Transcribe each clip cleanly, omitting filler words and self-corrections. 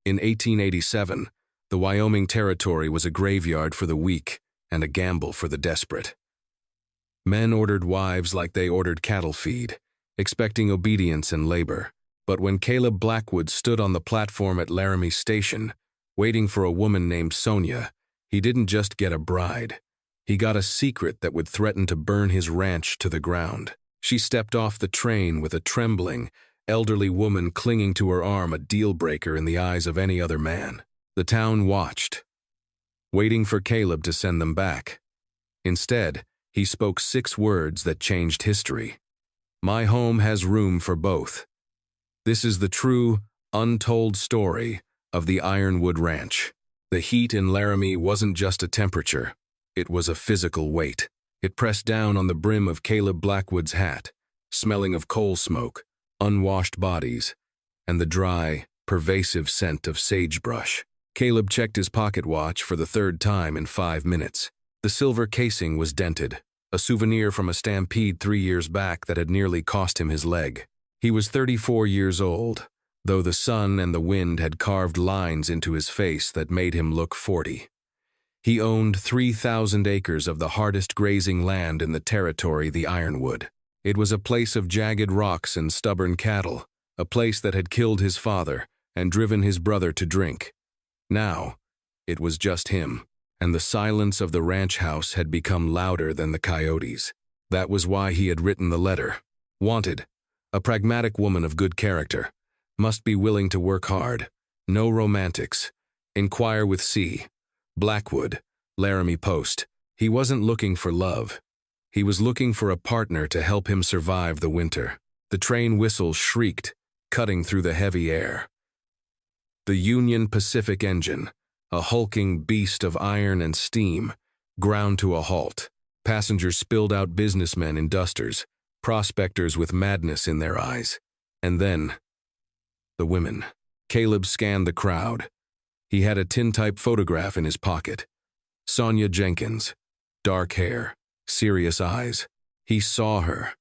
In 1887, the Wyoming Territory was a graveyard for the weak and a gamble for the desperate. Men ordered wives like they ordered cattle feed, expecting obedience and labor. But when Caleb Blackwood stood on the platform at Laramie Station, waiting for a woman named Sonia, he didn't just get a bride. He got a secret that would threaten to burn his ranch to the ground. She stepped off the train with a trembling, elderly woman clinging to her arm, a deal-breaker in the eyes of any other man. The town watched, waiting for Caleb to send them back. Instead, he spoke 6 words that changed history. "My home has room for both." This is the true, untold story of the Ironwood Ranch. The heat in Laramie wasn't just a temperature, it was a physical weight. It pressed down on the brim of Caleb Blackwood's hat, smelling of coal smoke, unwashed bodies, and the dry, pervasive scent of sagebrush. Caleb checked his pocket watch for the 3rd time in 5 minutes. The silver casing was dented, a souvenir from a stampede 3 years back that had nearly cost him his leg. He was 34 years old, though the sun and the wind had carved lines into his face that made him look 40. He owned 3,000 acres of the hardest grazing land in the territory, the Ironwood. It was a place of jagged rocks and stubborn cattle, a place that had killed his father and driven his brother to drink. Now, it was just him, and the silence of the ranch house had become louder than the coyotes. That was why he had written the letter. Wanted, a pragmatic woman of good character, must be willing to work hard, no romantics, inquire with C. Blackwood, Laramie Post. He wasn't looking for love. He was looking for a partner to help him survive the winter. The train whistle shrieked, cutting through the heavy air. The Union Pacific engine, a hulking beast of iron and steam, ground to a halt. Passengers spilled out, businessmen in dusters, prospectors with madness in their eyes. And then, the women. Caleb scanned the crowd. He had a tintype photograph in his pocket. Sonia Jenkins, dark hair, serious eyes. He saw her.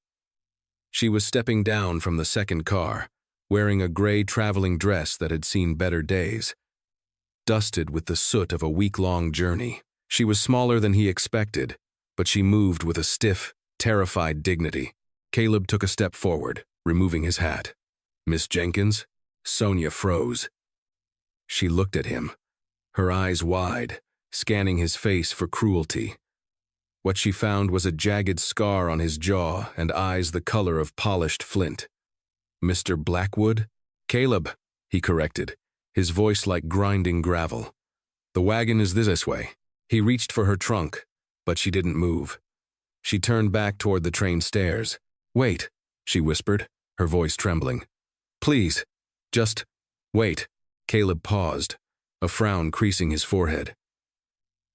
She was stepping down from the second car, wearing a gray traveling dress that had seen better days, dusted with the soot of a week-long journey. She was smaller than he expected, but she moved with a stiff, terrified dignity. Caleb took a step forward, removing his hat. "Miss Jenkins?" Sonia froze. She looked at him, her eyes wide, scanning his face for cruelty. What she found was a jagged scar on his jaw and eyes the color of polished flint. "Mr. Blackwood?" "Caleb," he corrected, his voice like grinding gravel. "The wagon is this way." He reached for her trunk, but she didn't move. She turned back toward the train stairs. "Wait," she whispered, her voice trembling. "Please, just wait." Caleb paused, a frown creasing his forehead.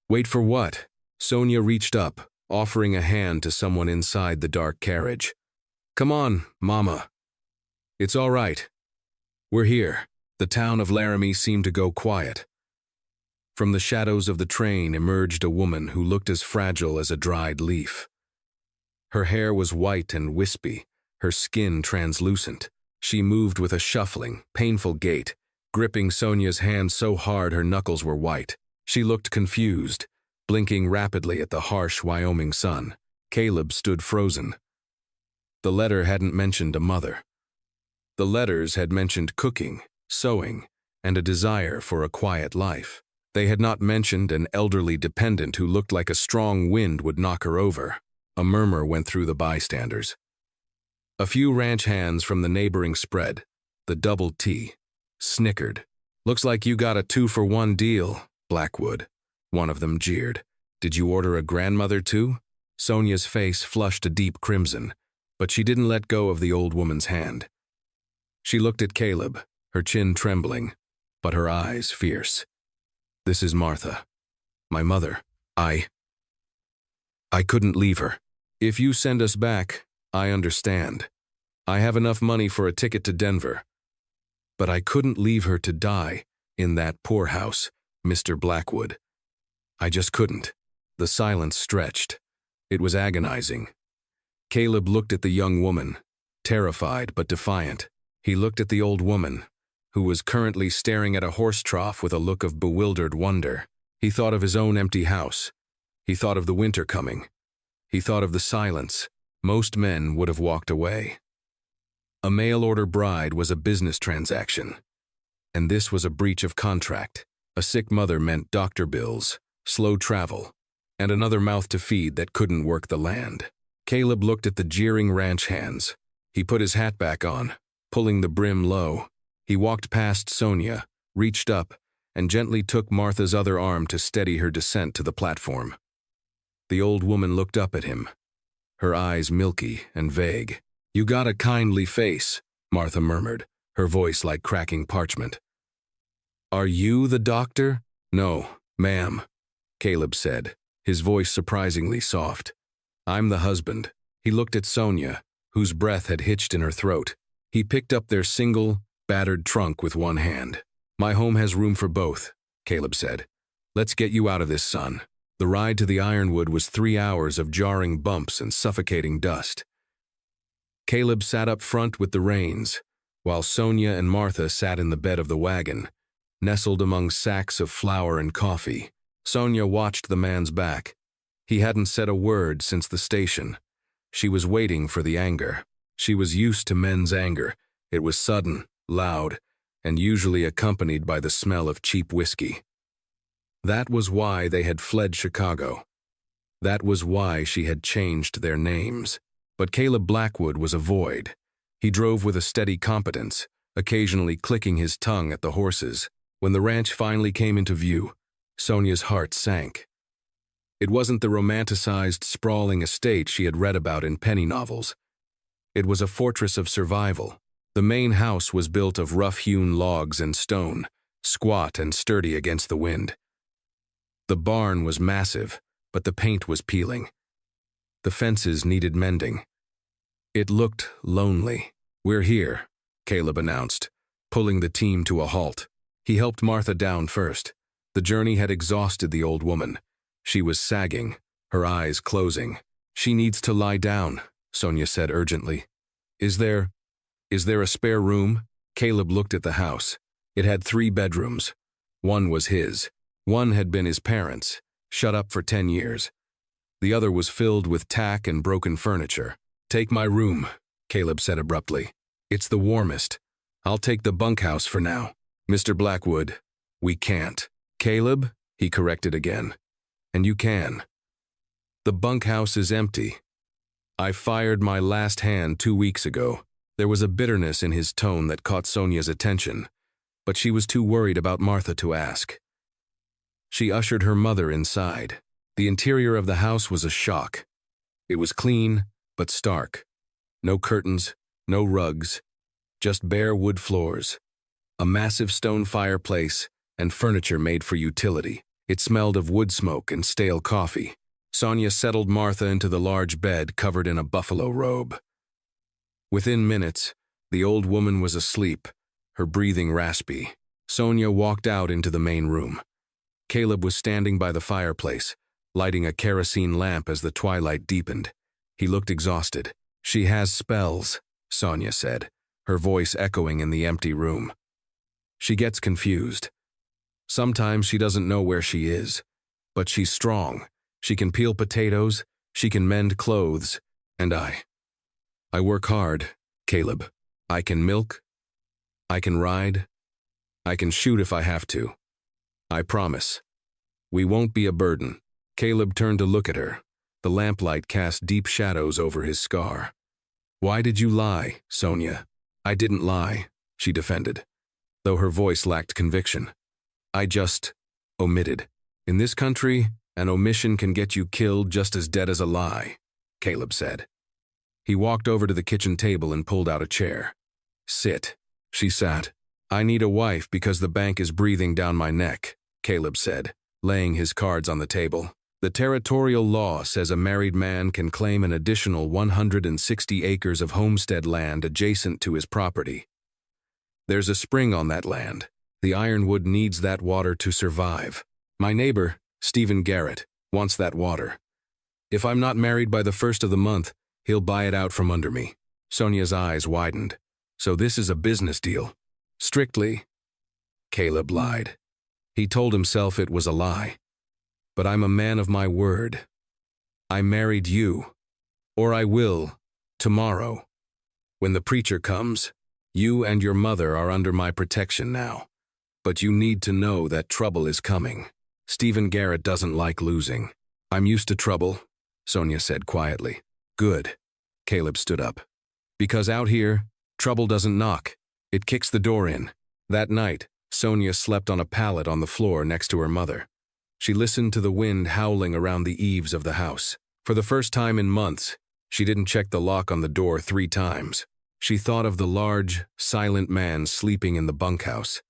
"Wait for what?" Sonia reached up, offering a hand to someone inside the dark carriage. "Come on, Mama. It's all right. We're here." The town of Laramie seemed to go quiet. From the shadows of the train emerged a woman who looked as fragile as a dried leaf. Her hair was white and wispy, her skin translucent. She moved with a shuffling, painful gait, gripping Sonia's hand so hard her knuckles were white. She looked confused, blinking rapidly at the harsh Wyoming sun. Caleb stood frozen. The letter hadn't mentioned a mother. The letters had mentioned cooking, sewing, and a desire for a quiet life. They had not mentioned an elderly dependent who looked like a strong wind would knock her over. A murmur went through the bystanders. A few ranch hands from the neighboring spread, the double T, snickered. "Looks like you got a 2-for-1 deal, Blackwood," one of them jeered. "Did you order a grandmother too?" Sonia's face flushed a deep crimson, but she didn't let go of the old woman's hand. She looked at Caleb, her chin trembling, but her eyes fierce. "This is Martha, my mother. I couldn't leave her. If you send us back, I understand. I have enough money for a ticket to Denver. But I couldn't leave her to die in that poorhouse, Mr. Blackwood. I just couldn't." The silence stretched. It was agonizing. Caleb looked at the young woman, terrified but defiant. He looked at the old woman, who was currently staring at a horse trough with a look of bewildered wonder. He thought of his own empty house. He thought of the winter coming. He thought of the silence. Most men would have walked away. A mail-order bride was a business transaction, and this was a breach of contract. A sick mother meant doctor bills, slow travel, and another mouth to feed that couldn't work the land. Caleb looked at the jeering ranch hands. He put his hat back on, pulling the brim low. He walked past Sonia, reached up, and gently took Martha's other arm to steady her descent to the platform. The old woman looked up at him, her eyes milky and vague. "You got a kindly face," Martha murmured, her voice like cracking parchment. "Are you the doctor?" "No, ma'am," Caleb said, his voice surprisingly soft. "I'm the husband." He looked at Sonia, whose breath had hitched in her throat. He picked up their single, battered trunk with one hand. "My home has room for both," Caleb said. "Let's get you out of this, son." The ride to the Ironwood was 3 hours of jarring bumps and suffocating dust. Caleb sat up front with the reins, while Sonia and Martha sat in the bed of the wagon, nestled among sacks of flour and coffee. Sonia watched the man's back. He hadn't said a word since the station. She was waiting for the anger. She was used to men's anger. It was sudden, loud, and usually accompanied by the smell of cheap whiskey. That was why they had fled Chicago. That was why she had changed their names. But Caleb Blackwood was a void. He drove with a steady competence, occasionally clicking his tongue at the horses. When the ranch finally came into view, Sonia's heart sank. It wasn't the romanticized, sprawling estate she had read about in penny novels. It was a fortress of survival. The main house was built of rough-hewn logs and stone, squat and sturdy against the wind. The barn was massive, but the paint was peeling. The fences needed mending. It looked lonely. "We're here," Caleb announced, pulling the team to a halt. He helped Martha down first. The journey had exhausted the old woman. She was sagging, her eyes closing. "She needs to lie down," Sonia said urgently. Is there a spare room?" Caleb looked at the house. It had 3 bedrooms. One was his. One had been his parents', shut up for 10 years. The other was filled with tack and broken furniture. "Take my room," Caleb said abruptly. "It's the warmest. I'll take the bunkhouse for now." "Mr. Blackwood, we can't." "Caleb," he corrected again. "And you can. The bunkhouse is empty. I fired my last hand 2 weeks ago." There was a bitterness in his tone that caught Sonia's attention, but she was too worried about Martha to ask. She ushered her mother inside. The interior of the house was a shock. It was clean, but stark. No curtains, no rugs, just bare wood floors, a massive stone fireplace, and furniture made for utility. It smelled of wood smoke and stale coffee. Sonia settled Martha into the large bed covered in a buffalo robe. Within minutes, the old woman was asleep, her breathing raspy. Sonia walked out into the main room. Caleb was standing by the fireplace, lighting a kerosene lamp as the twilight deepened. He looked exhausted. "She has spells," Sonia said, her voice echoing in the empty room. "She gets confused. Sometimes she doesn't know where she is, but she's strong. She can peel potatoes, she can mend clothes, and I work hard, Caleb. I can milk, I can ride, I can shoot if I have to. I promise. We won't be a burden." Caleb turned to look at her. The lamplight cast deep shadows over his scar. "Why did you lie, Sonia?" "I didn't lie," she defended, though her voice lacked conviction. "I just omitted. In this country, an omission can get you killed just as dead as a lie," Caleb said. He walked over to the kitchen table and pulled out a chair. "Sit." She sat. "I need a wife because the bank is breathing down my neck," Caleb said, laying his cards on the table. "The territorial law says a married man can claim an additional 160 acres of homestead land adjacent to his property. There's a spring on that land. The Ironwood needs that water to survive. My neighbor, Stephen Garrett, wants that water. If I'm not married by the 1st of the month, he'll buy it out from under me." Sonia's eyes widened. "So this is a business deal?" Strictly, Caleb lied. He told himself it was a lie. But I'm a man of my word. I married you. Or I will, tomorrow. When the preacher comes, you and your mother are under my protection now. But you need to know that trouble is coming. Stephen Garrett doesn't like losing. I'm used to trouble, Sonia said quietly. Good. Caleb stood up. Because out here, trouble doesn't knock. It kicks the door in. That night, Sonia slept on a pallet on the floor next to her mother. She listened to the wind howling around the eaves of the house. For the first time in months, she didn't check the lock on the door 3 times. She thought of the large, silent man sleeping in the bunkhouse.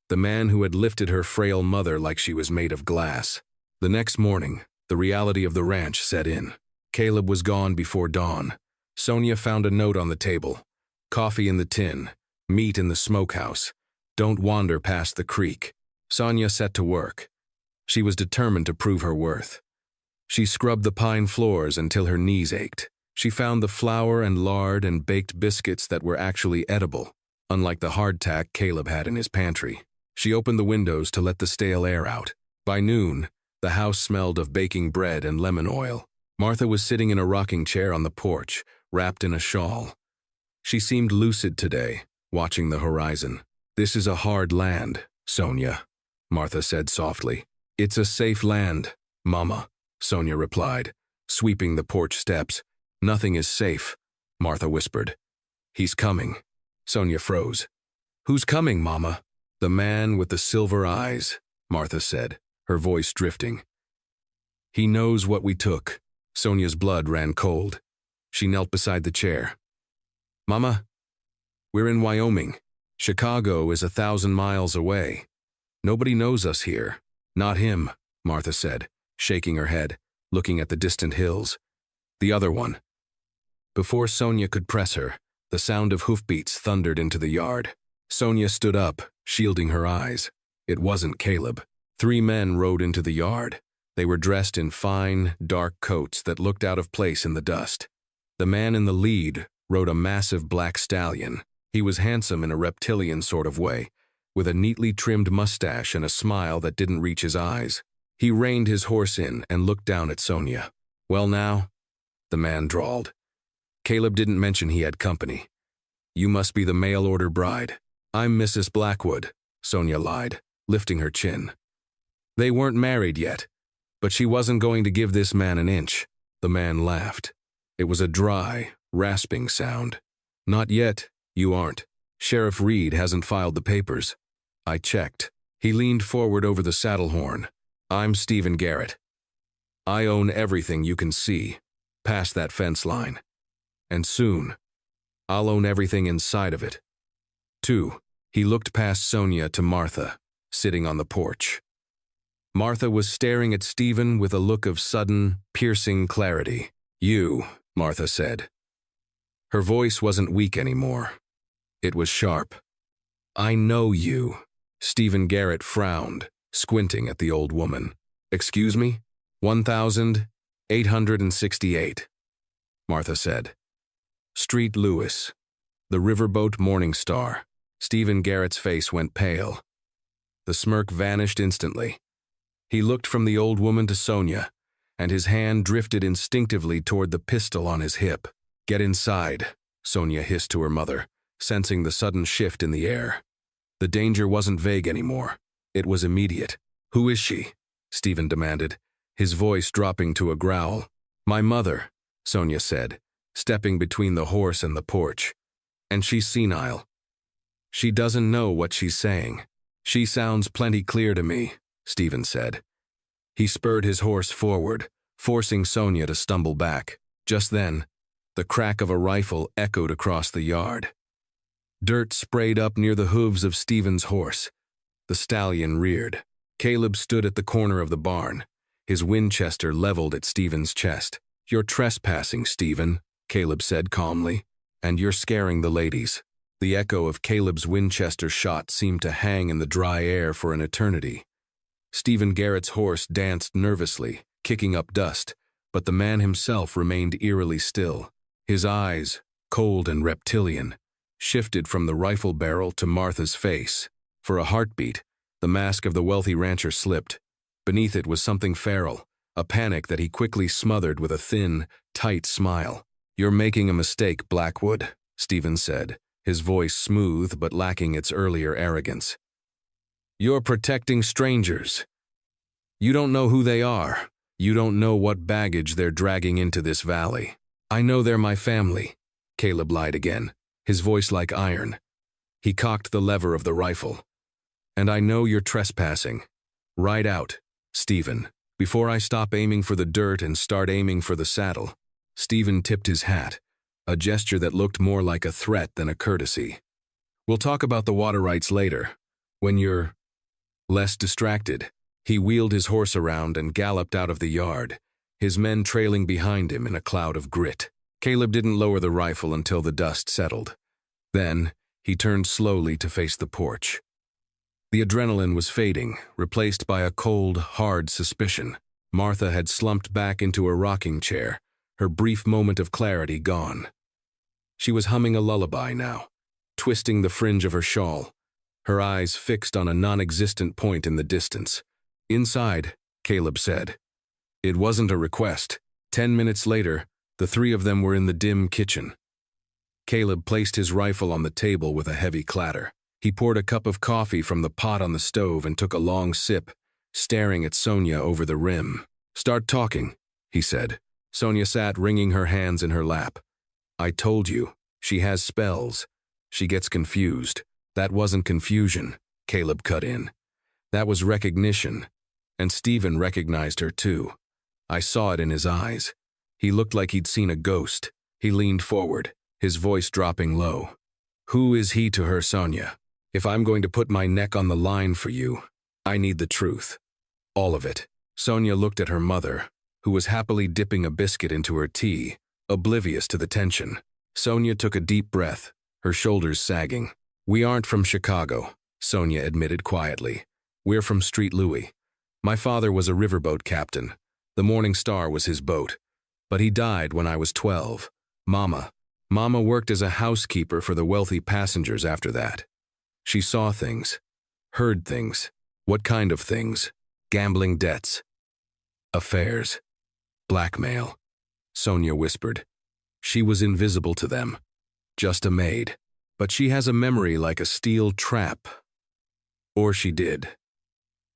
The man who had lifted her frail mother like she was made of glass. The next morning, the reality of the ranch set in. Caleb was gone before dawn. Sonia found a note on the table. Coffee in the tin. Meat in the smokehouse. Don't wander past the creek. Sonia set to work. She was determined to prove her worth. She scrubbed the pine floors until her knees ached. She found the flour and lard and baked biscuits that were actually edible, unlike the hardtack Caleb had in his pantry. She opened the windows to let the stale air out. By noon, the house smelled of baking bread and lemon oil. Martha was sitting in a rocking chair on the porch, wrapped in a shawl. She seemed lucid today, watching the horizon. This is a hard land, Sonia, Martha said softly. It's a safe land, Mama, Sonia replied, sweeping the porch steps. Nothing is safe, Martha whispered. He's coming. Sonia froze. Who's coming, Mama? The man with the silver eyes, Martha said, her voice drifting. He knows what we took. Sonia's blood ran cold. She knelt beside the chair. Mama, we're in Wyoming. Chicago is 1,000 miles away. Nobody knows us here. Not him, Martha said, shaking her head, looking at the distant hills. The other one. Before Sonia could press her, the sound of hoofbeats thundered into the yard. Sonia stood up, shielding her eyes. It wasn't Caleb. 3 men rode into the yard. They were dressed in fine, dark coats that looked out of place in the dust. The man in the lead rode a massive black stallion. He was handsome in a reptilian sort of way, with a neatly trimmed mustache and a smile that didn't reach his eyes. He reined his horse in and looked down at Sonia. Well now, the man drawled. Caleb didn't mention he had company. You must be the mail-order bride. I'm Mrs. Blackwood, Sonia lied, lifting her chin. They weren't married yet, but she wasn't going to give this man an inch. The man laughed. It was a dry, rasping sound. Not yet, you aren't. Sheriff Reed hasn't filed the papers. I checked. He leaned forward over the saddle horn. I'm Stephen Garrett. I own everything you can see, past that fence line. And soon, I'll own everything inside of it. 2. He looked past Sonia to Martha, sitting on the porch. Martha was staring at Stephen with a look of sudden, piercing clarity. You, Martha said. Her voice wasn't weak anymore. It was sharp. I know you. Stephen Garrett frowned, squinting at the old woman. Excuse me? 1,868, Martha said. Street Lewis. The riverboat Morning Star. Stephen Garrett's face went pale. The smirk vanished instantly. He looked from the old woman to Sonia, and his hand drifted instinctively toward the pistol on his hip. Get inside, Sonia hissed to her mother, sensing the sudden shift in the air. The danger wasn't vague anymore. It was immediate. Who is she? Stephen demanded, his voice dropping to a growl. My mother, Sonia said, stepping between the horse and the porch. And she's senile. She doesn't know what she's saying. She sounds plenty clear to me, Stephen said. He spurred his horse forward, forcing Sonia to stumble back. Just then, the crack of a rifle echoed across the yard. Dirt sprayed up near the hooves of Stephen's horse. The stallion reared. Caleb stood at the corner of the barn, his Winchester leveled at Stephen's chest. You're trespassing, Stephen, Caleb said calmly, and you're scaring the ladies. The echo of Caleb's Winchester shot seemed to hang in the dry air for an eternity. Stephen Garrett's horse danced nervously, kicking up dust, but the man himself remained eerily still, his eyes cold and reptilian, shifted from the rifle barrel to Martha's face. For a heartbeat, the mask of the wealthy rancher slipped. Beneath it was something feral, a panic that he quickly smothered with a thin, tight smile. "You're making a mistake, Blackwood," Stephen said, his voice smooth but lacking its earlier arrogance. "You're protecting strangers. You don't know who they are. You don't know what baggage they're dragging into this valley." "I know they're my family," Caleb lied again, his voice like iron. He cocked the lever of the rifle. "And I know you're trespassing. Ride out, Stephen, before I stop aiming for the dirt and start aiming for the saddle." Stephen tipped his hat, a gesture that looked more like a threat than a courtesy. "We'll talk about the water rights later, when you're less distracted." He wheeled his horse around and galloped out of the yard, his men trailing behind him in a cloud of grit. Caleb didn't lower the rifle until the dust settled. Then, he turned slowly to face the porch. The adrenaline was fading, replaced by a cold, hard suspicion. Martha had slumped back into a rocking chair, her brief moment of clarity gone. She was humming a lullaby now, twisting the fringe of her shawl, her eyes fixed on a non-existent point in the distance. "Inside," Caleb said. It wasn't a request. 10 minutes later, the three of them were in the dim kitchen. Caleb placed his rifle on the table with a heavy clatter. He poured a cup of coffee from the pot on the stove and took a long sip, staring at Sonia over the rim. "Start talking," he said. Sonia sat wringing her hands in her lap. "I told you, she has spells. She gets confused." "That wasn't confusion," Caleb cut in. "That was recognition. And Stephen recognized her too. I saw it in his eyes. He looked like he'd seen a ghost." He leaned forward, his voice dropping low. "Who is he to her, Sonia? If I'm going to put my neck on the line for you, I need the truth. All of it." Sonia looked at her mother, who was happily dipping a biscuit into her tea, oblivious to the tension. Sonia took a deep breath, her shoulders sagging. "We aren't from Chicago," Sonia admitted quietly. "We're from Street Louis. My father was a riverboat captain. The Morning Star was his boat. But he died when I was 12. Mama worked as a housekeeper for the wealthy passengers after that. She saw things, heard things." "What kind of things?" "Gambling debts, affairs, blackmail," Sonia whispered. "She was invisible to them, just a maid. But she has a memory like a steel trap. Or she did.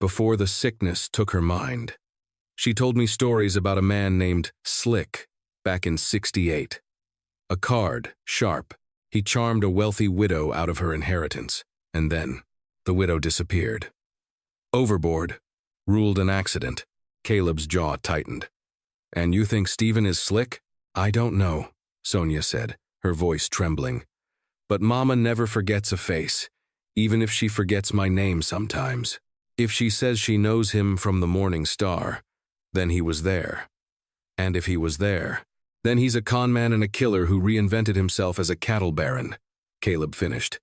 Before the sickness took her mind. She told me stories about a man named Slick back in '68. A card, sharp. He charmed a wealthy widow out of her inheritance. And then, the widow disappeared. Overboard. Ruled an accident." Caleb's jaw tightened. "And you think Stephen is Slick?" "I don't know," Sonia said, her voice trembling. "But Mama never forgets a face, even if she forgets my name sometimes. If she says she knows him from the Morning Star, then he was there. And if he was there, then he's a conman and a killer who reinvented himself as a cattle baron," Caleb finished.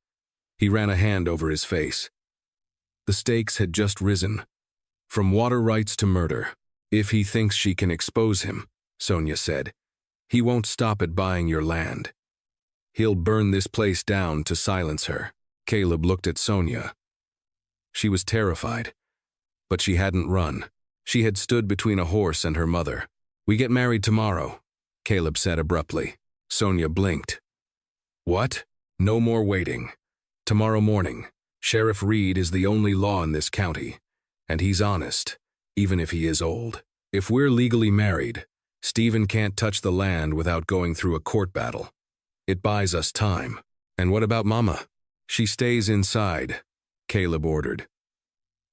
He ran a hand over his face. The stakes had just risen, from water rights to murder. "If he thinks she can expose him," Sonia said, "he won't stop at buying your land. He'll burn this place down to silence her." Caleb looked at Sonia. She was terrified, but she hadn't run. She had stood between a horse and her mother. "We get married tomorrow," Caleb said abruptly. Sonia blinked. "What?" "No more waiting. Tomorrow morning. Sheriff Reed is the only law in this county, and he's honest, even if he is old. If we're legally married, Stephen can't touch the land without going through a court battle. It buys us time." "And what about Mama?" "She stays inside," Caleb ordered.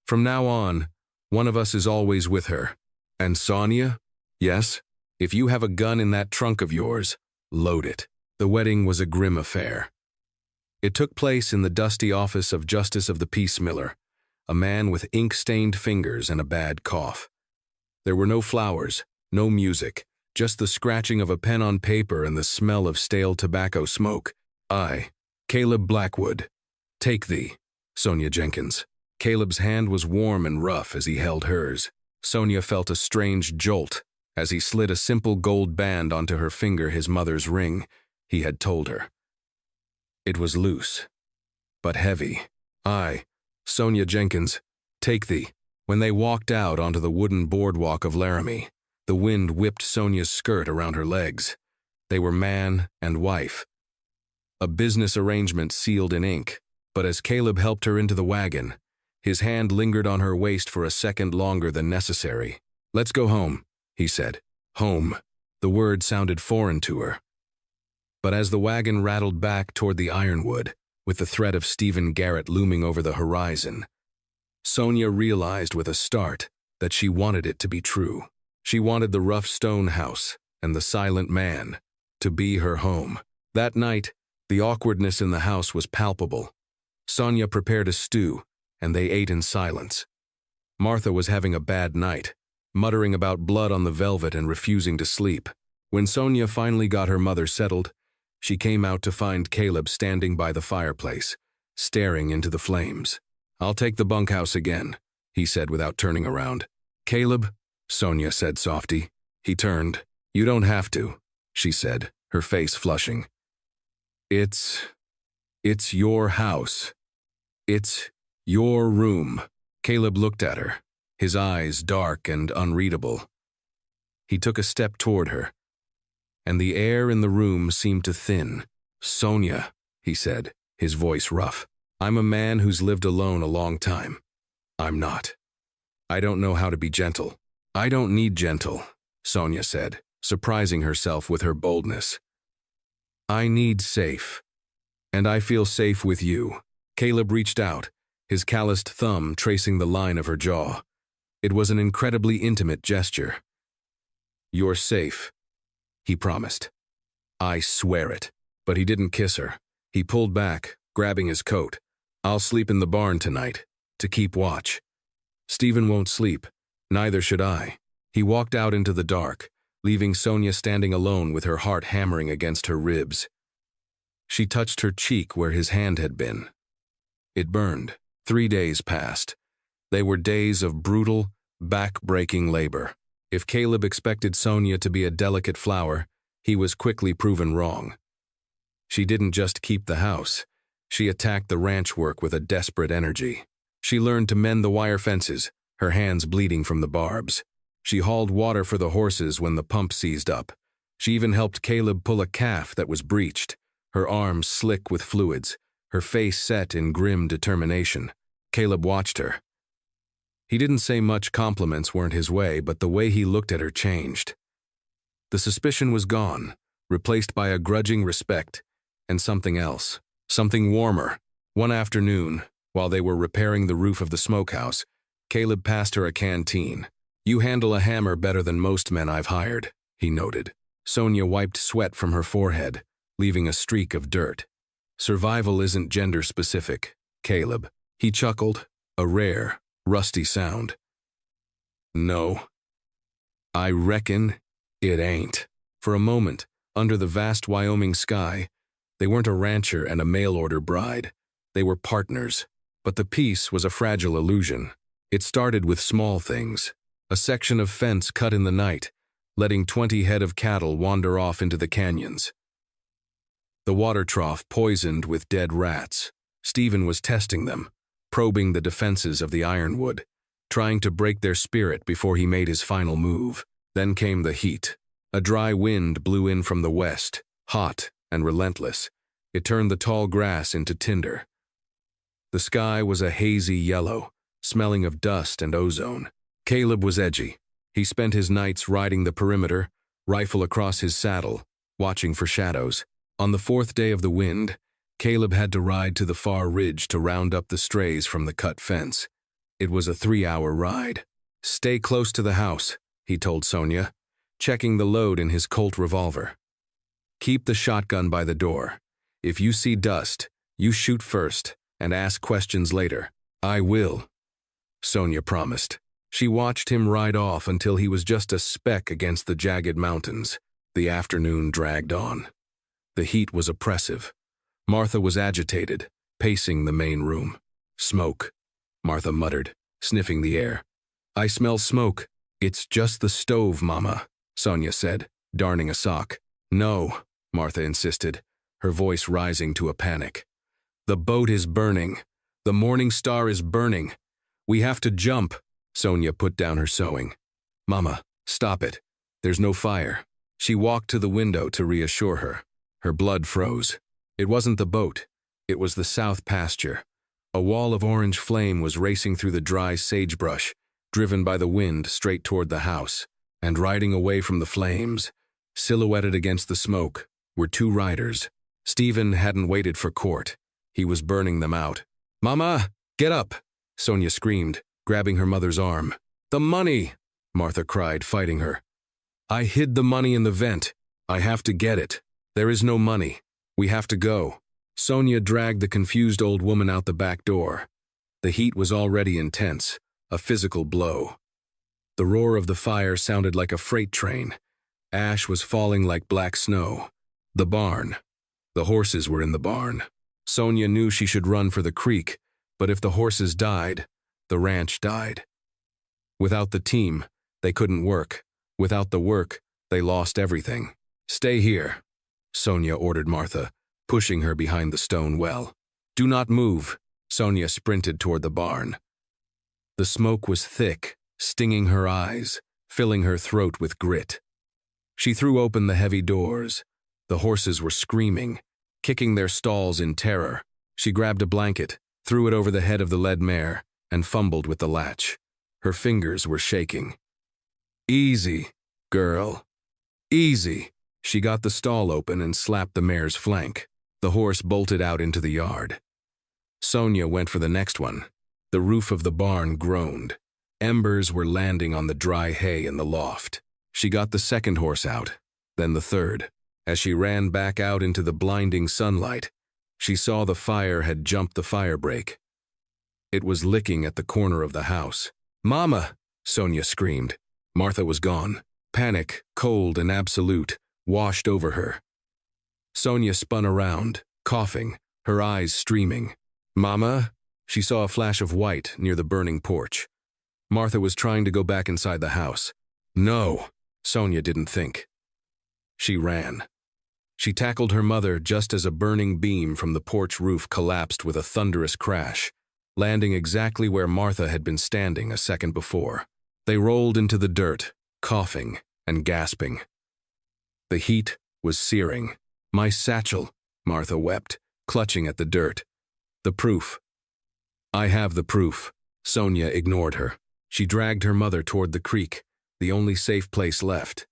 "From now on, one of us is always with her." "And Sonia?" "Yes. If you have a gun in that trunk of yours, load it." The wedding was a grim affair. It took place in the dusty office of Justice of the Peace Miller, a man with ink-stained fingers and a bad cough. There were no flowers, no music, just the scratching of a pen on paper and the smell of stale tobacco smoke. "I, Caleb Blackwood, take thee, Sonia Jenkins." Caleb's hand was warm and rough as he held hers. Sonia felt a strange jolt as he slid a simple gold band onto her finger, his mother's ring, he had told her. It was loose, but heavy. "I, Sonia Jenkins, take thee." When they walked out onto the wooden boardwalk of Laramie, the wind whipped Sonia's skirt around her legs. They were man and wife. A business arrangement sealed in ink, but as Caleb helped her into the wagon, his hand lingered on her waist for a second longer than necessary. "Let's go home," he said. Home. The word sounded foreign to her. But as the wagon rattled back toward the ironwood, with the threat of Stephen Garrett looming over the horizon, Sonia realized with a start that she wanted it to be true. She wanted the rough stone house and the silent man to be her home. That night, the awkwardness in the house was palpable. Sonia prepared a stew, and they ate in silence. Martha was having a bad night, muttering about blood on the velvet and refusing to sleep. When Sonia finally got her mother settled, she came out to find Caleb standing by the fireplace, staring into the flames. "I'll take the bunkhouse again," he said without turning around. "Caleb," Sonia said softly. He turned. "You don't have to," she said, her face flushing. It's your house. It's your room." Caleb looked at her, his eyes dark and unreadable. He took a step toward her, and the air in the room seemed to thin. "Sonia," he said, his voice rough. "I'm a man who's lived alone a long time. I'm not. I don't know how to be gentle." "I don't need gentle," Sonia said, surprising herself with her boldness. "I need safe. And I feel safe with you." Caleb reached out, his calloused thumb tracing the line of her jaw. It was an incredibly intimate gesture. "You're safe," he promised. "I swear it." But he didn't kiss her. He pulled back, grabbing his coat. "I'll sleep in the barn tonight, to keep watch. Stephen won't sleep. Neither should I." He walked out into the dark, leaving Sonia standing alone with her heart hammering against her ribs. She touched her cheek where his hand had been. It burned. 3 days passed. They were days of brutal, back-breaking labor. If Caleb expected Sonia to be a delicate flower, he was quickly proven wrong. She didn't just keep the house. She attacked the ranch work with a desperate energy. She learned to mend the wire fences, her hands bleeding from the barbs. She hauled water for the horses when the pump seized up. She even helped Caleb pull a calf that was breached, her arms slick with fluids, her face set in grim determination. Caleb watched her. He didn't say much. Compliments weren't his way, but the way he looked at her changed. The suspicion was gone, replaced by a grudging respect, and something else, something warmer. One afternoon, while they were repairing the roof of the smokehouse, Caleb passed her a canteen. "You handle a hammer better than most men I've hired," he noted. Sonia wiped sweat from her forehead, leaving a streak of dirt. "Survival isn't gender-specific, Caleb." He chuckled, a rare, rusty sound. "No, I reckon it ain't." For a moment, under the vast Wyoming sky, they weren't a rancher and a mail-order bride. They were partners. But the peace was a fragile illusion. It started with small things. A section of fence cut in the night, letting 20 head of cattle wander off into the canyons. The water trough poisoned with dead rats. Stephen was testing them, probing the defenses of the ironwood, trying to break their spirit before he made his final move. Then came the heat. A dry wind blew in from the west, hot and relentless. It turned the tall grass into tinder. The sky was a hazy yellow, smelling of dust and ozone. Caleb was edgy. He spent his nights riding the perimeter, rifle across his saddle, watching for shadows. On the 4th day of the wind, Caleb had to ride to the far ridge to round up the strays from the cut fence. It was a 3-hour ride. "Stay close to the house," he told Sonia, checking the load in his Colt revolver. "Keep the shotgun by the door. If you see dust, you shoot first and ask questions later." "I will," Sonia promised. She watched him ride off until he was just a speck against the jagged mountains. The afternoon dragged on. The heat was oppressive. Martha was agitated, pacing the main room. "Smoke," Martha muttered, sniffing the air. "I smell smoke." "It's just the stove, Mama," Sonia said, darning a sock. "No," Martha insisted, her voice rising to a panic. "The boat is burning. The Morning Star is burning. We have to jump." Sonia put down her sewing. "Mama, stop it. There's no fire." She walked to the window to reassure her. Her blood froze. It wasn't the boat. It was the south pasture. A wall of orange flame was racing through the dry sagebrush, driven by the wind straight toward the house. And riding away from the flames, silhouetted against the smoke, were two riders. Stephen hadn't waited for court. He was burning them out. "Mama, get up!" Sonia screamed, grabbing her mother's arm. "The money!" Martha cried, fighting her. "I hid the money in the vent. I have to get it. There is no money. We have to go." Sonia dragged the confused old woman out the back door. The heat was already intense, a physical blow. The roar of the fire sounded like a freight train. Ash was falling like black snow. The barn. The horses were in the barn. Sonia knew she should run for the creek, but if the horses died, the ranch died. Without the team, they couldn't work. Without the work, they lost everything. "Stay here," Sonia ordered Martha, pushing her behind the stone well. "Do not move." Sonia sprinted toward the barn. The smoke was thick, stinging her eyes, filling her throat with grit. She threw open the heavy doors. The horses were screaming, kicking their stalls in terror. She grabbed a blanket, threw it over the head of the led mare, and fumbled with the latch. Her fingers were shaking. "Easy, girl. Easy." She got the stall open and slapped the mare's flank. The horse bolted out into the yard. Sonia went for the next one. The roof of the barn groaned. Embers were landing on the dry hay in the loft. She got the second horse out, then the third. As she ran back out into the blinding sunlight, she saw the fire had jumped the firebreak. It was licking at the corner of the house. "Mama!" Sonia screamed. Martha was gone. Panic, cold and absolute, washed over her. Sonia spun around, coughing, her eyes streaming. "Mama?" She saw a flash of white near the burning porch. Martha was trying to go back inside the house. "No," Sonia didn't think. She ran. She tackled her mother just as a burning beam from the porch roof collapsed with a thunderous crash, landing exactly where Martha had been standing a second before. They rolled into the dirt, coughing and gasping. The heat was searing. "My satchel," Martha wept, clutching at the dirt. "The proof." "I have the proof." Sonia ignored her. She dragged her mother toward the creek, the only safe place left.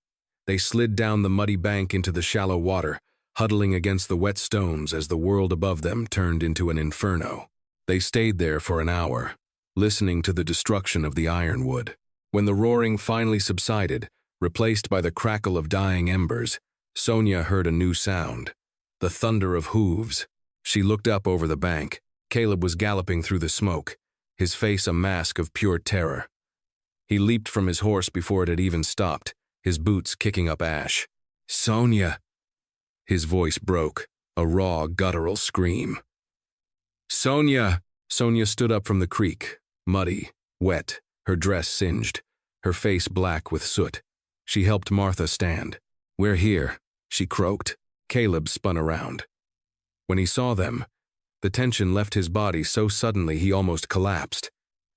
They slid down the muddy bank into the shallow water, huddling against the wet stones as the world above them turned into an inferno. They stayed there for an hour, listening to the destruction of the ironwood. When the roaring finally subsided, replaced by the crackle of dying embers, Sonia heard a new sound, the thunder of hooves. She looked up over the bank. Caleb was galloping through the smoke, his face a mask of pure terror. He leaped from his horse before it had even stopped, his boots kicking up ash. "Sonia!" His voice broke, a raw, guttural scream. "Sonia!" Sonia stood up from the creek, muddy, wet, her dress singed, her face black with soot. She helped Martha stand. "We're here," she croaked. Caleb spun around. When he saw them, the tension left his body so suddenly he almost collapsed.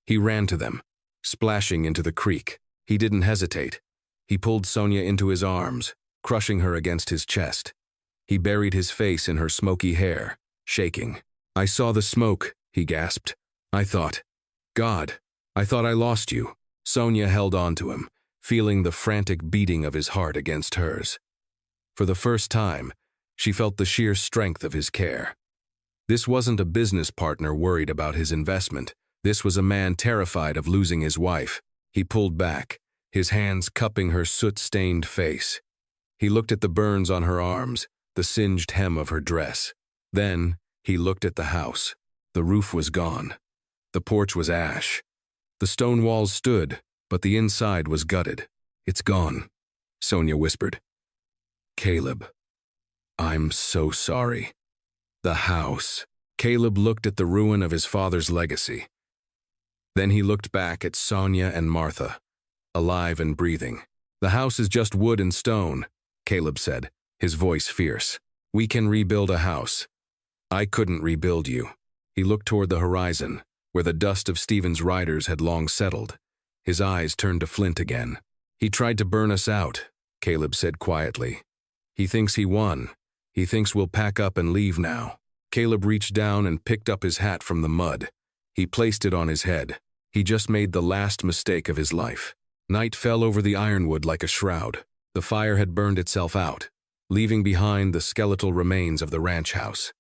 He ran to them, splashing into the creek. He didn't hesitate. He pulled Sonia into his arms, crushing her against his chest. He buried his face in her smoky hair, shaking. "I saw the smoke," he gasped. God, I thought I lost you." Sonia held on to him, feeling the frantic beating of his heart against hers. For the first time, she felt the sheer strength of his care. This wasn't a business partner worried about his investment. This was a man terrified of losing his wife. He pulled back, his hands cupping her soot-stained face. He looked at the burns on her arms, the singed hem of her dress. Then, he looked at the house. The roof was gone. The porch was ash. The stone walls stood, but the inside was gutted. "It's gone," Sonia whispered. "Caleb, I'm so sorry." The house. Caleb looked at the ruin of his father's legacy. Then he looked back at Sonia and Martha, alive and breathing. "The house is just wood and stone," Caleb said, his voice fierce. We can rebuild a house. I couldn't rebuild you. He looked toward the horizon, where the dust of Stephen's riders had long settled. His eyes turned to flint again. He tried to burn us out, Caleb said quietly. He thinks he won. He thinks we'll pack up and leave now. Caleb reached down and picked up his hat from the mud. He placed it on his head. He just made the last mistake of his life. Night fell over the ironwood like a shroud. The fire had burned itself out, leaving behind the skeletal remains of the ranch house.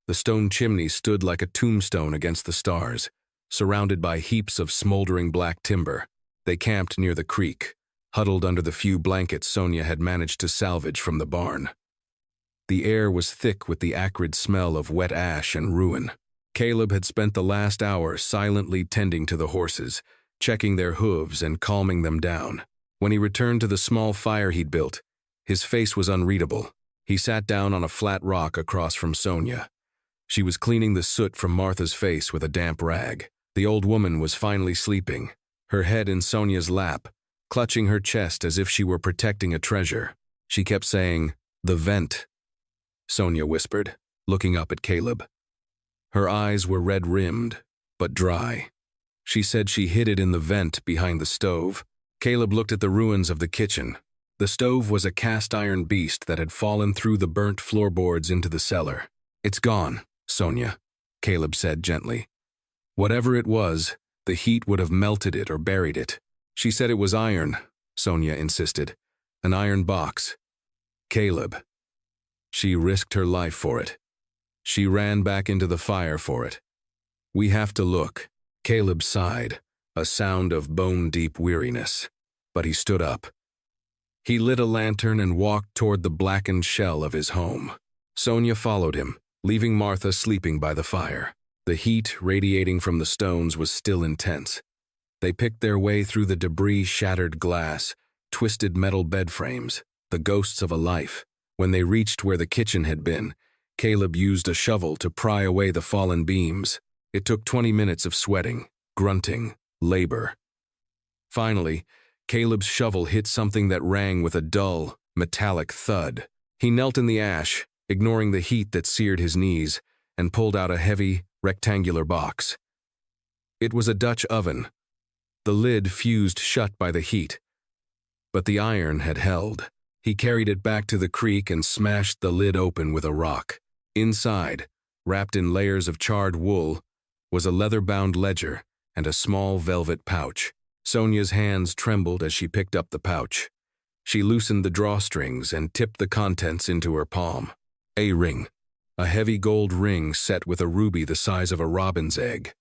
The stone chimney stood like a tombstone against the stars, surrounded by heaps of smoldering black timber. They camped near the creek, huddled under the few blankets Sonia had managed to salvage from the barn. The air was thick with the acrid smell of wet ash and ruin. Caleb had spent the last hour silently tending to the horses, checking their hooves and calming them down. When he returned to the small fire he'd built, his face was unreadable. He sat down on a flat rock across from Sonia. She was cleaning the soot from Martha's face with a damp rag. The old woman was finally sleeping, her head in Sonia's lap, clutching her chest as if she were protecting a treasure. She kept saying, "The vent," Sonia whispered, looking up at Caleb. Her eyes were red-rimmed, but dry. She said she hid it in the vent behind the stove. Caleb looked at the ruins of the kitchen. The stove was a cast-iron beast that had fallen through the burnt floorboards into the cellar. "It's gone, Sonia," Caleb said gently. "Whatever it was, the heat would have melted it or buried it." "She said it was iron," Sonia insisted. "An iron box." "Caleb." "She risked her life for it. She ran back into the fire for it. We have to look." Caleb sighed, a sound of bone-deep weariness, but he stood up. He lit a lantern and walked toward the blackened shell of his home. Sonia followed him, leaving Martha sleeping by the fire. The heat radiating from the stones was still intense. They picked their way through the debris, shattered glass, twisted metal bed frames, the ghosts of a life. When they reached where the kitchen had been, Caleb used a shovel to pry away the fallen beams. It took 20 minutes of sweating, grunting, labor. Finally, Caleb's shovel hit something that rang with a dull, metallic thud. He knelt in the ash, ignoring the heat that seared his knees, and pulled out a heavy, rectangular box. It was a Dutch oven. The lid fused shut by the heat, but the iron had held. He carried it back to the creek and smashed the lid open with a rock. Inside, wrapped in layers of charred wool, was a leather-bound ledger and a small velvet pouch. Sonia's hands trembled as she picked up the pouch. She loosened the drawstrings and tipped the contents into her palm. A ring. A heavy gold ring set with a ruby the size of a robin's egg.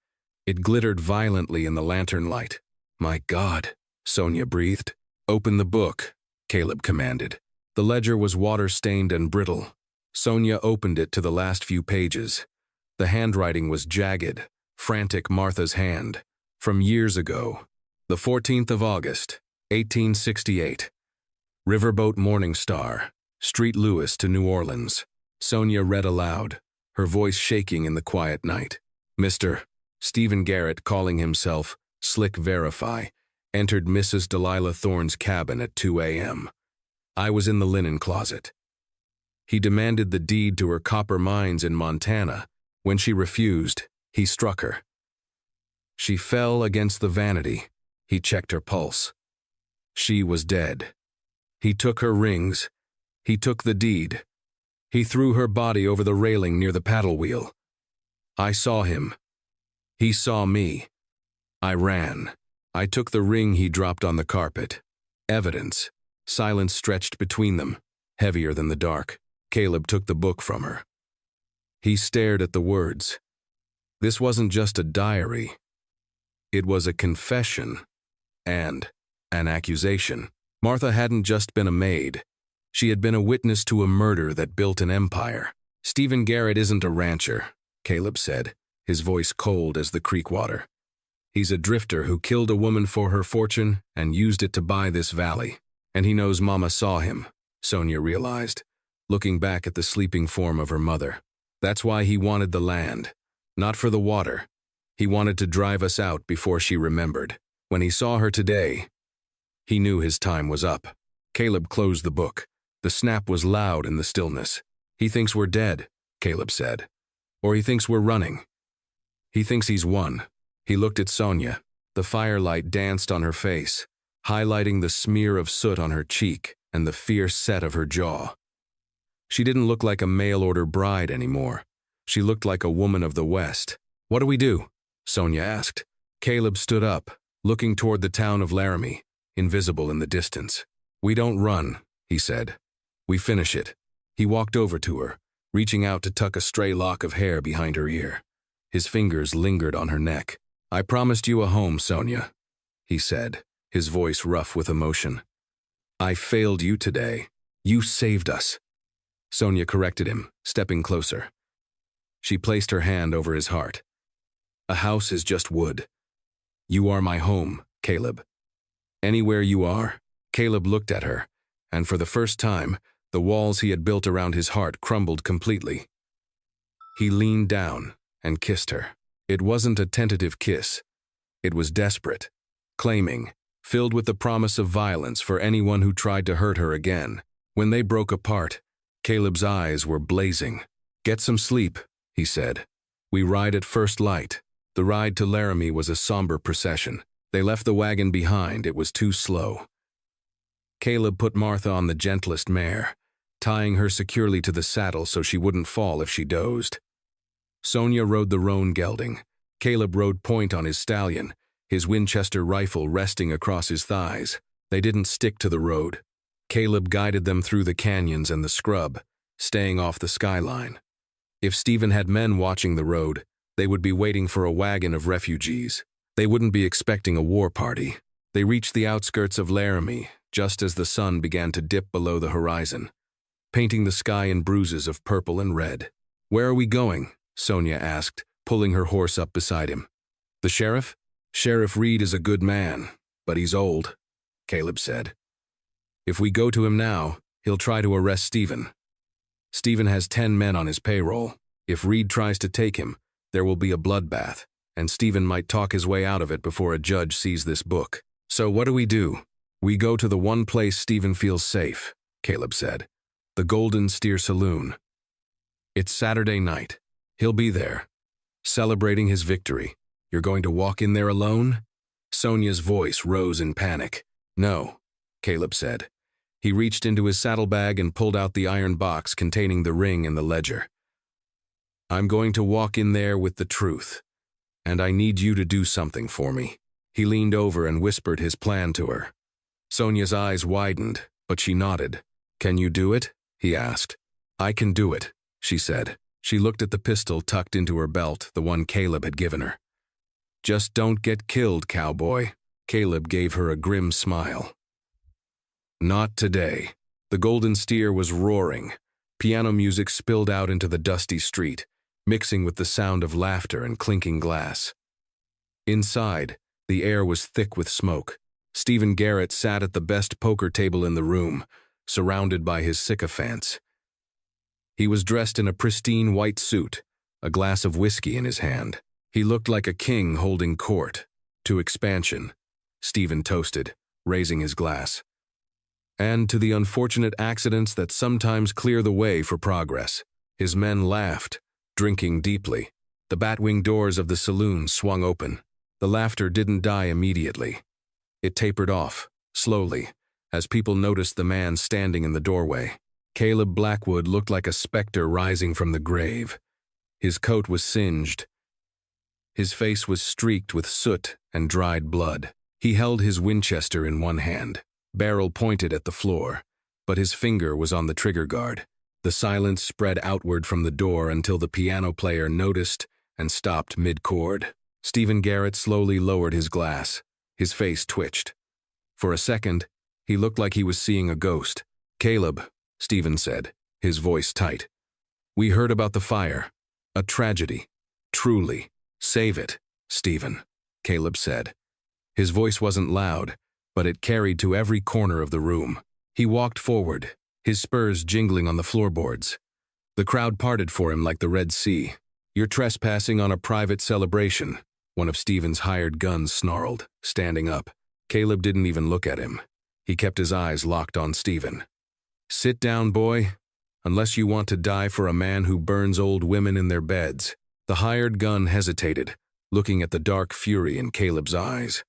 It glittered violently in the lantern light. "My God," Sonia breathed. "Open the book," Caleb commanded. The ledger was water-stained and brittle. Sonia opened it to the last few pages. The handwriting was jagged, frantic Martha's hand. From years ago. The 14th of August, 1868. Riverboat Morning Star, Street Louis to New Orleans. Sonia read aloud, her voice shaking in the quiet night. Mr. Stephen Garrett, calling himself Slick Verify, entered Mrs. Delilah Thorne's cabin at 2 a.m. I was in the linen closet. He demanded the deed to her copper mines in Montana. When she refused, he struck her. She fell against the vanity. He checked her pulse. She was dead. He took her rings. He took the deed. He threw her body over the railing near the paddle wheel. I saw him. He saw me. I ran. I took the ring he dropped on the carpet. Evidence. Silence stretched between them, heavier than the dark. Caleb took the book from her. He stared at the words. This wasn't just a diary. It was a confession and an accusation. Martha hadn't just been a maid. She had been a witness to a murder that built an empire. Stephen Garrett isn't a rancher, Caleb said, his voice cold as the creek water. He's a drifter who killed a woman for her fortune and used it to buy this valley. And he knows Mama saw him, Sonia realized, looking back at the sleeping form of her mother. That's why he wanted the land, not for the water. He wanted to drive us out before she remembered. When he saw her today, he knew his time was up. Caleb closed the book. The snap was loud in the stillness. He thinks we're dead, Caleb said. Or he thinks we're running. He thinks he's won. He looked at Sonia. The firelight danced on her face, highlighting the smear of soot on her cheek and the fierce set of her jaw. She didn't look like a mail-order bride anymore. She looked like a woman of the West. What do we do? Sonia asked. Caleb stood up, looking toward the town of Laramie, invisible in the distance. We don't run, he said. We finish it. He walked over to her, reaching out to tuck a stray lock of hair behind her ear. His fingers lingered on her neck. I promised you a home, Sonia, he said, his voice rough with emotion. I failed you today. You saved us. Sonia corrected him, stepping closer. She placed her hand over his heart. A house is just wood. You are my home, Caleb. Anywhere you are? Caleb looked at her, and for the first time, the walls he had built around his heart crumbled completely. He leaned down and kissed her. It wasn't a tentative kiss. It was desperate, claiming, filled with the promise of violence for anyone who tried to hurt her again. When they broke apart, Caleb's eyes were blazing. Get some sleep, he said. We ride at first light. The ride to Laramie was a somber procession. They left the wagon behind. It was too slow. Caleb put Martha on the gentlest mare, tying her securely to the saddle so she wouldn't fall if she dozed. Sonia rode the roan gelding. Caleb rode point on his stallion, his Winchester rifle resting across his thighs. They didn't stick to the road. Caleb guided them through the canyons and the scrub, staying off the skyline. If Stephen had men watching the road, they would be waiting for a wagon of refugees. They wouldn't be expecting a war party. They reached the outskirts of Laramie, just as the sun began to dip below the horizon, painting the sky in bruises of purple and red. Where are we going? Sonia asked, pulling her horse up beside him. The sheriff? Sheriff Reed is a good man, but he's old, Caleb said. If we go to him now, he'll try to arrest Stephen. Stephen has 10 men on his payroll. If Reed tries to take him, there will be a bloodbath, and Stephen might talk his way out of it before a judge sees this book. So what do? We go to the one place Stephen feels safe, Caleb said. The Golden Steer Saloon. It's Saturday night. He'll be there, celebrating his victory. You're going to walk in there alone? Sonia's voice rose in panic. No, Caleb said. He reached into his saddlebag and pulled out the iron box containing the ring and the ledger. I'm going to walk in there with the truth, and I need you to do something for me. He leaned over and whispered his plan to her. Sonia's eyes widened, but she nodded. Can you do it? He asked. I can do it, she said. She looked at the pistol tucked into her belt, the one Caleb had given her. Just don't get killed, cowboy. Caleb gave her a grim smile. Not today. The Golden Steer was roaring. Piano music spilled out into the dusty street, mixing with the sound of laughter and clinking glass. Inside, the air was thick with smoke. Stephen Garrett sat at the best poker table in the room, surrounded by his sycophants. He was dressed in a pristine white suit, a glass of whiskey in his hand. He looked like a king holding court. To expansion, Stephen toasted, raising his glass. And to the unfortunate accidents that sometimes clear the way for progress. His men laughed, drinking deeply. The batwing doors of the saloon swung open. The laughter didn't die immediately. It tapered off, slowly, as people noticed the man standing in the doorway. Caleb Blackwood looked like a specter rising from the grave. His coat was singed. His face was streaked with soot and dried blood. He held his Winchester in one hand, barrel pointed at the floor, but his finger was on the trigger guard. The silence spread outward from the door until the piano player noticed and stopped mid-chord. Stephen Garrett slowly lowered his glass. His face twitched. For a second, he looked like he was seeing a ghost. Caleb, Stephen said, his voice tight. We heard about the fire. A tragedy. Truly. Save it, Stephen, Caleb said. His voice wasn't loud, but it carried to every corner of the room. He walked forward, his spurs jingling on the floorboards. The crowd parted for him like the Red Sea. You're trespassing on a private celebration, one of Stephen's hired guns snarled, standing up. Caleb didn't even look at him. He kept his eyes locked on Stephen. Sit down, boy. unless you want to die for a man who burns old women in their beds." The hired gun hesitated, looking at the dark fury in Caleb's eyes.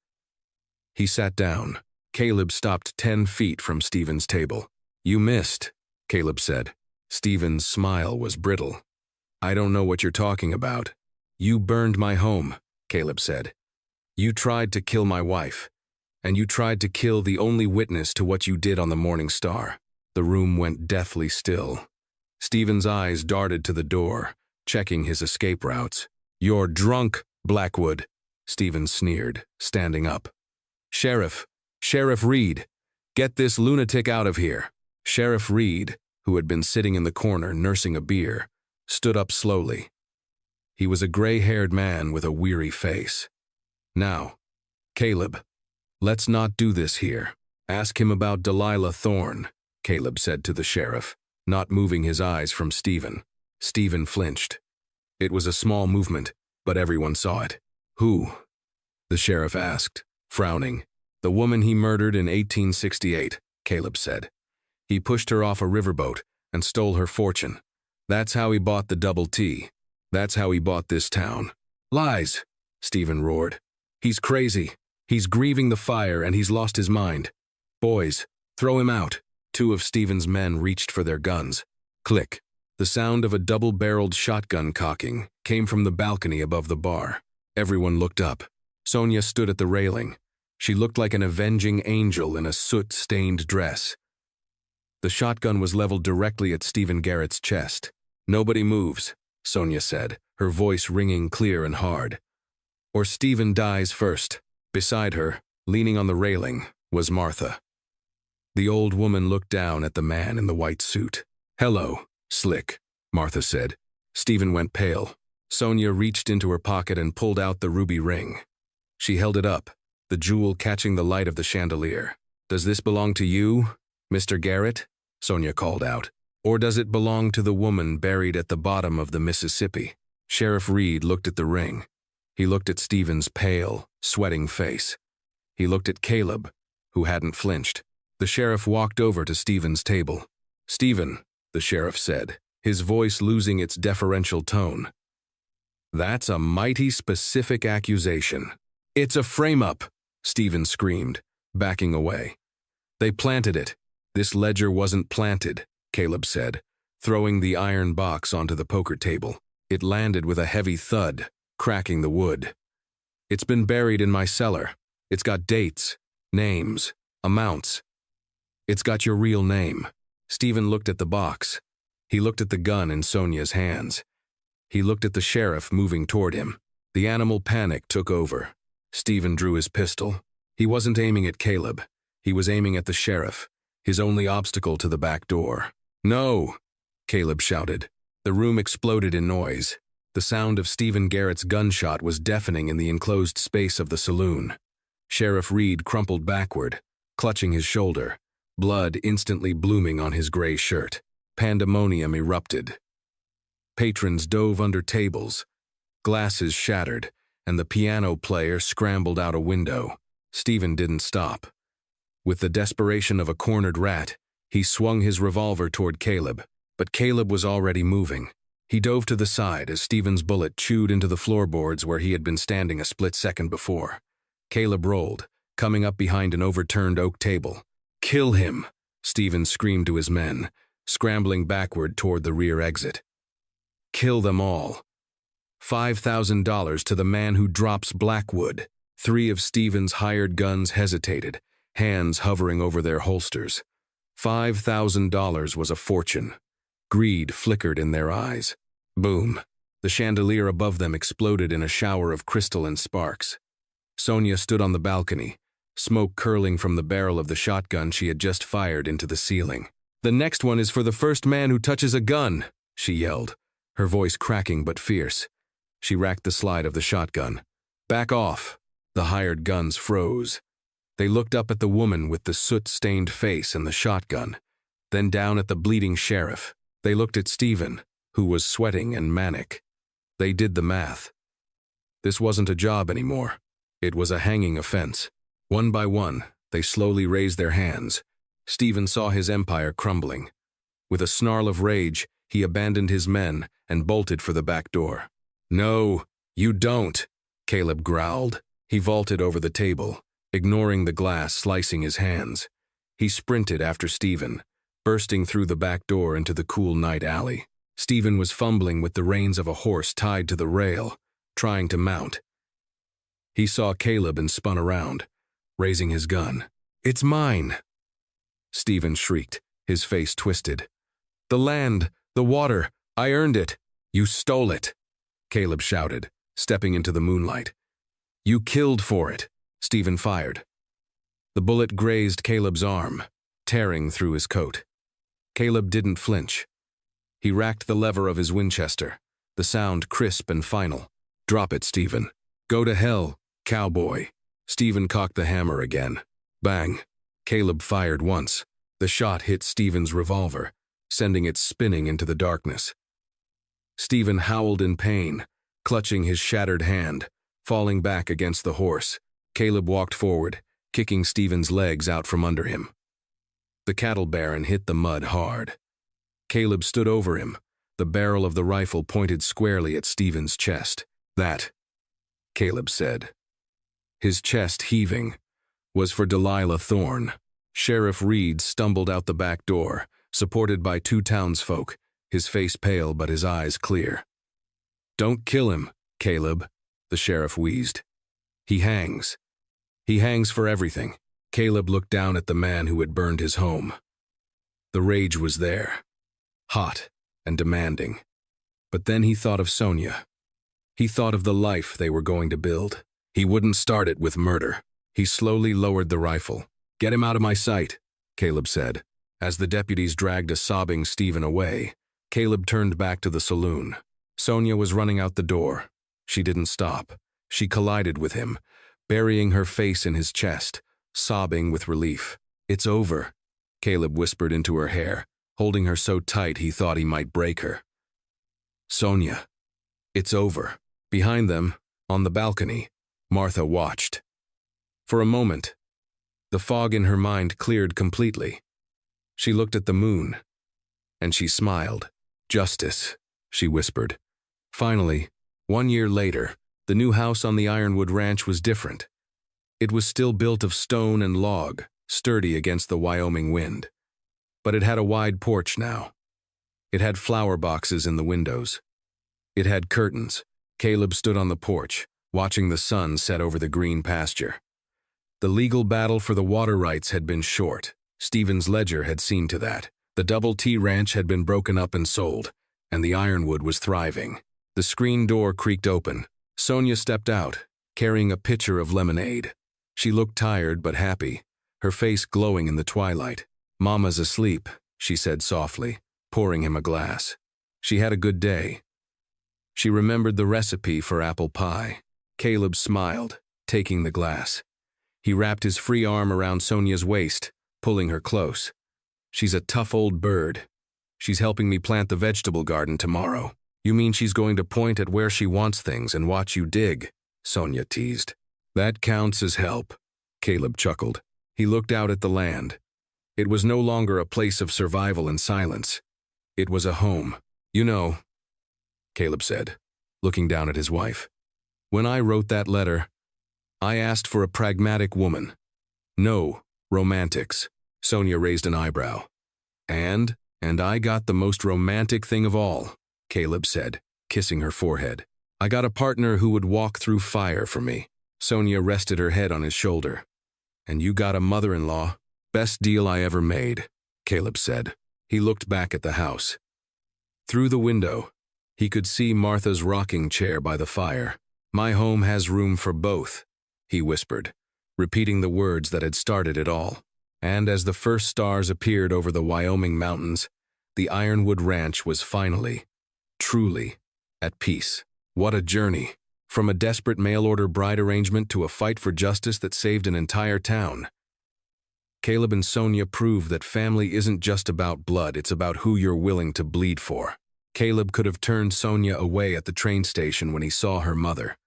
He sat down. Caleb stopped 10 feet from Stephen's table. "You missed," Caleb said. Stephen's smile was brittle. "I don't know what you're talking about." "You burned my home," Caleb said. "You tried to kill my wife, and you tried to kill the only witness to what you did on the Morning Star." The room went deathly still. Stephen's eyes darted to the door, checking his escape routes. "You're drunk, Blackwood," Stephen sneered, standing up. Sheriff Reed, get this lunatic out of here." Sheriff Reed, who had been sitting in the corner nursing a beer, stood up slowly. He was a gray-haired man with a weary face. "Now, Caleb, let's not do this here. Ask him about Delilah Thorne," Caleb said to the sheriff, not moving his eyes from Stephen. Stephen flinched. It was a small movement, but everyone saw it. "Who?" the sheriff asked, frowning. "The woman he murdered in 1868, Caleb said. "He pushed her off a riverboat and stole her fortune. That's how he bought the double T. That's how he bought this town." "Lies," Stephen roared. "He's crazy. He's grieving the fire and he's lost his mind. Boys, throw him out." 2 of Stephen's men reached for their guns. Click. The sound of a double-barreled shotgun cocking came from the balcony above the bar. Everyone looked up. Sonia stood at the railing. She looked like an avenging angel in a soot-stained dress. The shotgun was leveled directly at Stephen Garrett's chest. "Nobody moves," Sonia said, her voice ringing clear and hard. "Or Stephen dies first." Beside her, leaning on the railing, was Martha. The old woman looked down at the man in the white suit. "Hello, Slick," Martha said. Stephen went pale. Sonia reached into her pocket and pulled out the ruby ring. She held it up, the jewel catching the light of the chandelier. "Does this belong to you, Mr. Garrett?" Sonia called out. "Or does it belong to the woman buried at the bottom of the Mississippi?" Sheriff Reed looked at the ring. He looked at Stephen's pale, sweating face. He looked at Caleb, who hadn't flinched. The sheriff walked over to Stephen's table. "Stephen," the sheriff said, his voice losing its deferential tone. "That's a mighty specific accusation." "It's a frame-up," Stephen screamed, backing away. "They planted it." "This ledger wasn't planted," Caleb said, throwing the iron box onto the poker table. It landed with a heavy thud, cracking the wood. "It's been buried in my cellar. It's got dates, names, amounts. It's got your real name." Stephen looked at the box. He looked at the gun in Sonia's hands. He looked at the sheriff moving toward him. The animal panic took over. Stephen drew his pistol. He wasn't aiming at Caleb. He was aiming at the sheriff, his only obstacle to the back door. "No!" Caleb shouted. The room exploded in noise. The sound of Stephen Garrett's gunshot was deafening in the enclosed space of the saloon. Sheriff Reed crumpled backward, clutching his shoulder, blood instantly blooming on his gray shirt. Pandemonium erupted. Patrons dove under tables. Glasses shattered, and the piano player scrambled out a window. Stephen didn't stop. With the desperation of a cornered rat, he swung his revolver toward Caleb, but Caleb was already moving. He dove to the side as Stephen's bullet chewed into the floorboards where he had been standing a split second before. Caleb rolled, coming up behind an overturned oak table. "Kill him!" Stephen screamed to his men, scrambling backward toward the rear exit. "Kill them all. $5,000 to the man who drops Blackwood." 3 of Stephen's hired guns hesitated, hands hovering over their holsters. $5,000 was a fortune. Greed flickered in their eyes. Boom. The chandelier above them exploded in a shower of crystal and sparks. Sonia stood on the balcony, smoke curling from the barrel of the shotgun she had just fired into the ceiling. "The next one is for the first man who touches a gun," she yelled, her voice cracking but fierce. She racked the slide of the shotgun. "Back off." The hired guns froze. They looked up at the woman with the soot-stained face and the shotgun, then down at the bleeding sheriff. They looked at Stephen, who was sweating and manic. They did the math. This wasn't a job anymore. It was a hanging offense. One by one, they slowly raised their hands. Stephen saw his empire crumbling. With a snarl of rage, he abandoned his men and bolted for the back door. "No, you don't," Caleb growled. He vaulted over the table, ignoring the glass slicing his hands. He sprinted after Stephen, bursting through the back door into the cool night alley. Stephen was fumbling with the reins of a horse tied to the rail, trying to mount. He saw Caleb and spun around, raising his gun. "It's mine!" Stephen shrieked, his face twisted. "The land, the water, I earned it. You stole it," Caleb shouted, stepping into the moonlight. "You killed for it," Stephen fired. The bullet grazed Caleb's arm, tearing through his coat. Caleb didn't flinch. He racked the lever of his Winchester, the sound crisp and final. "Drop it, Stephen. Go to hell, cowboy." Stephen cocked the hammer again. Bang. Caleb fired once. The shot hit Stephen's revolver, sending it spinning into the darkness. Stephen howled in pain, clutching his shattered hand, falling back against the horse. Caleb walked forward, kicking Stephen's legs out from under him. The cattle baron hit the mud hard. Caleb stood over him, the barrel of the rifle pointed squarely at Stephen's chest. "That," Caleb said. His chest heaving, was for Delilah Thorne. Sheriff Reed stumbled out the back door, supported by 2 townsfolk, his face pale but his eyes clear. "Don't kill him, Caleb," the sheriff wheezed. He hangs for everything." Caleb looked down at the man who had burned his home. The rage was there, hot and demanding. But then he thought of Sonia. He thought of the life they were going to build. He wouldn't start it with murder. He slowly lowered the rifle. "Get him out of my sight," Caleb said. As the deputies dragged a sobbing Stephen away, Caleb turned back to the saloon. Sonia was running out the door. She didn't stop. She collided with him, burying her face in his chest, sobbing with relief. "It's over," Caleb whispered into her hair, holding her so tight he thought he might break her. "Sonia, it's over." Behind them, on the balcony, Martha watched. For a moment, the fog in her mind cleared completely. She looked at the moon, and she smiled. "Justice," she whispered. Finally, 1 year later, the new house on the Ironwood Ranch was different. It was still built of stone and log, sturdy against the Wyoming wind. But it had a wide porch now. It had flower boxes in the windows. It had curtains. Caleb stood on the porch, watching the sun set over the green pasture. The legal battle for the water rights had been short. Stephen's ledger had seen to that. The Double T Ranch had been broken up and sold, and the Ironwood was thriving. The screen door creaked open. Sonia stepped out, carrying a pitcher of lemonade. She looked tired but happy, her face glowing in the twilight. "Mama's asleep," she said softly, pouring him a glass. She had a good day. She remembered the recipe for apple pie. Caleb smiled, taking the glass. He wrapped his free arm around Sonia's waist, pulling her close. "She's a tough old bird. She's helping me plant the vegetable garden tomorrow." "You mean she's going to point at where she wants things and watch you dig?" Sonia teased. "That counts as help," Caleb chuckled. He looked out at the land. It was no longer a place of survival and silence. It was a home. "You know," Caleb said, looking down at his wife, "when I wrote that letter, I asked for a pragmatic woman. No romantics." Sonia raised an eyebrow. And I got the most romantic thing of all," Caleb said, kissing her forehead. "I got a partner who would walk through fire for me." Sonia rested her head on his shoulder. "And you got a mother-in-law. Best deal I ever made," Caleb said. He looked back at the house. Through the window, he could see Martha's rocking chair by the fire. "My home has room for both," he whispered, repeating the words that had started it all. And as the first stars appeared over the Wyoming mountains, the Ironwood Ranch was finally, truly, at peace. What a journey! From a desperate mail-order bride arrangement to a fight for justice that saved an entire town. Caleb and Sonia proved that family isn't just about blood, it's about who you're willing to bleed for. Caleb could have turned Sonia away at the train station when he saw her mother.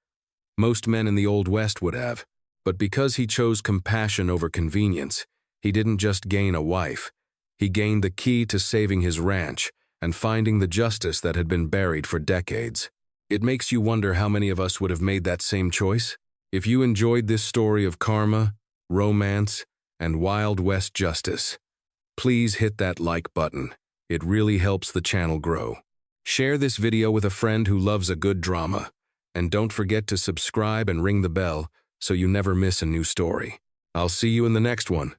Most men in the Old West would have, but because he chose compassion over convenience, he didn't just gain a wife, he gained the key to saving his ranch and finding the justice that had been buried for decades. It makes you wonder how many of us would have made that same choice. If you enjoyed this story of karma, romance, and Wild West justice, please hit that like button. It really helps the channel grow. Share this video with a friend who loves a good drama. And don't forget to subscribe and ring the bell so you never miss a new story. I'll see you in the next one.